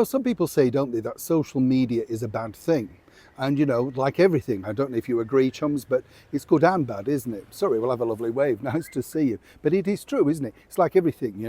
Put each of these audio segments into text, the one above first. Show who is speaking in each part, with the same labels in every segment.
Speaker 1: Some people say, don't they, that social media is a bad thing. And, like everything, I don't know if you agree, chums, but it's good and bad, isn't it? Sorry, we'll have a lovely wave. Nice to see you. But it is true, isn't it? It's like everything,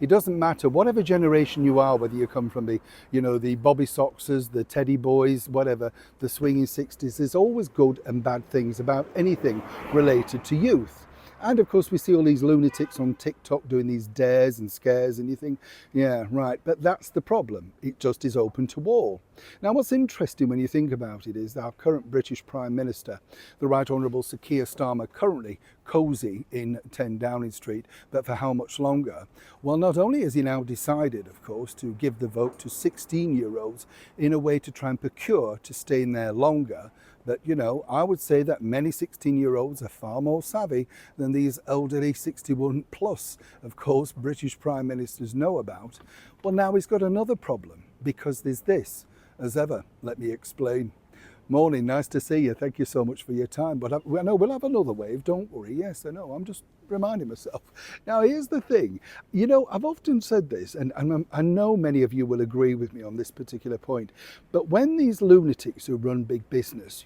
Speaker 1: It doesn't matter, whatever generation you are, whether you come from the Bobby Soxers, the Teddy Boys, whatever, the swinging 60s, there's always good and bad things about anything related to youth. And of course, we see all these lunatics on TikTok doing these dares and scares, and you think, yeah, right. But that's the problem. It just is open to all. Now, what's interesting when you think about it is our current British Prime Minister, the Right Honourable Sir Keir Starmer, currently cosy in 10 Downing Street, but for how much longer? Well, not only has he now decided, of course, to give the vote to 16-year-olds in a way to try and procure to stay in there longer, but, I would say that many 16-year-olds are far more savvy than these elderly 61 plus, of course, British Prime Ministers know about. Well, now he's got another problem, because there's this. As ever, let me explain. Morning, nice to see you. Thank you so much for your time. But I know we'll have another wave, don't worry. Yes, I know, I'm just reminding myself. Now, here's the thing. I've often said this, and I know many of you will agree with me on this particular point, but when these lunatics who run big business,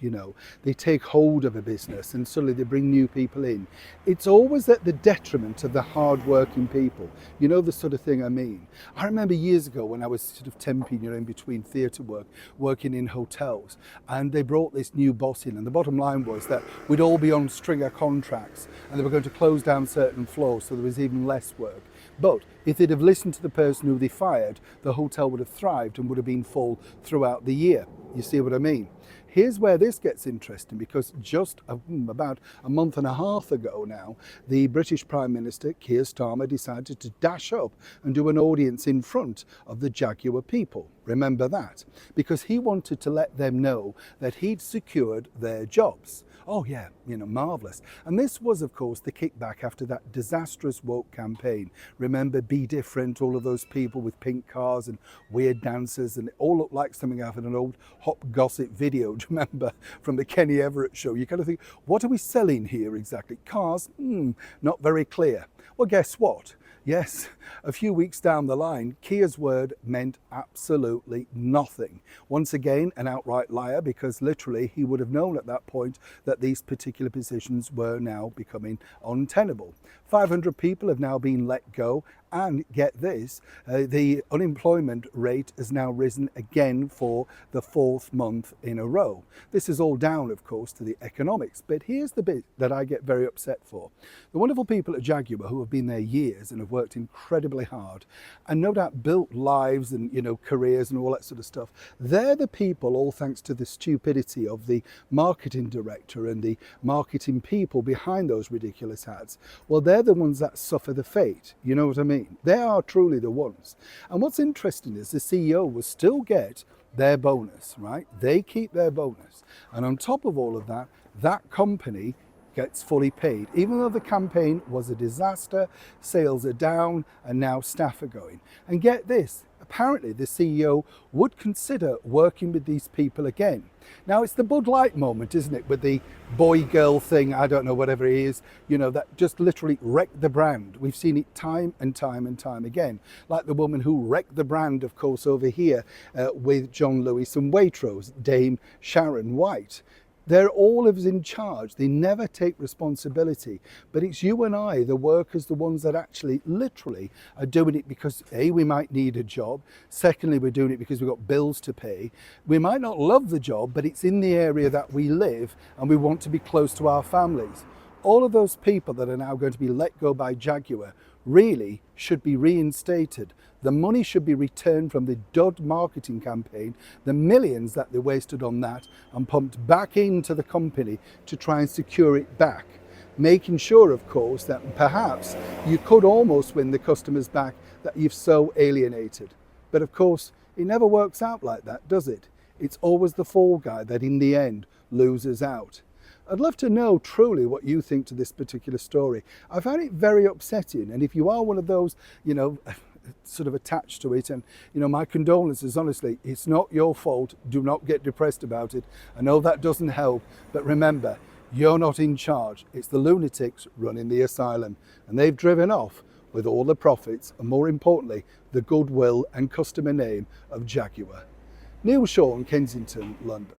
Speaker 1: they take hold of a business and suddenly they bring new people in, it's always at the detriment of the hard-working people. You know the sort of thing I mean. I remember years ago when I was sort of temping, in between theatre work, working in hotels, and they brought this new boss in, and the bottom line was that we'd all be on stringer contracts, and they were going to close down certain floors, so there was even less work. But if they'd have listened to the person who they fired, the hotel would have thrived and would have been full throughout the year. You see what I mean? Here's where this gets interesting, because just about a month and a half ago now, the British Prime Minister, Keir Starmer, decided to dash up and do an audience in front of the Jaguar people. Remember that? Because he wanted to let them know that he'd secured their jobs. Oh yeah, marvellous. And this was, of course, the kickback after that disastrous woke campaign. Remember, Be Different, all of those people with pink cars and weird dancers, and it all looked like something out of an old hot gossip video, do you remember, from the Kenny Everett show? You kind of think, what are we selling here exactly? Cars? Not very clear. Well, guess what? Yes, a few weeks down the line, Keir's word meant absolutely nothing. Once again, an outright liar, because literally he would have known at that point that these particular positions were now becoming untenable. 500 people have now been let go, and get this, the unemployment rate has now risen again for the 4th month in a row. This is all down, of course, to the economics, but here's the bit that I get very upset for. The wonderful people at Jaguar, who have been there years and have worked incredibly hard and no doubt built lives and careers and all that sort of stuff, they're the people, all thanks to the stupidity of the marketing director and the marketing people behind those ridiculous ads. Well, they're the ones that suffer the fate. You know what I mean? They are truly the ones. And what's interesting is the CEO will still get their bonus, right? They keep their bonus. And on top of all of that, that company gets fully paid. Even though the campaign was a disaster, sales are down, and now staff are going. And get this, apparently the CEO would consider working with these people again. Now, it's the Bud Light moment, isn't it, with the boy-girl thing, I don't know, whatever it is, that just literally wrecked the brand. We've seen it time and time and time again, like the woman who wrecked the brand, of course, over here with John Lewis and Waitrose, Dame Sharon White. They're all of us in charge. They never take responsibility. But it's you and I, the workers, the ones that actually literally are doing it because A, we might need a job. Secondly, we're doing it because we've got bills to pay. We might not love the job, but it's in the area that we live and we want to be close to our families. All of those people that are now going to be let go by Jaguar really should be reinstated. The money should be returned from the dud marketing campaign, the millions that they wasted on that, and pumped back into the company to try and secure it back. Making sure, of course, that perhaps you could almost win the customers back that you've so alienated. But of course, it never works out like that, does it? It's always the fall guy that in the end loses out. I'd love to know truly what you think to this particular story. I found it very upsetting, and if you are one of those, sort of attached to it, and my condolences, honestly, it's not your fault. Do not get depressed about it. I know that doesn't help, but remember, you're not in charge. It's the lunatics running the asylum, and they've driven off with all the profits and, more importantly, the goodwill and customer name of Jaguar. Neil Shaw, Kensington, London.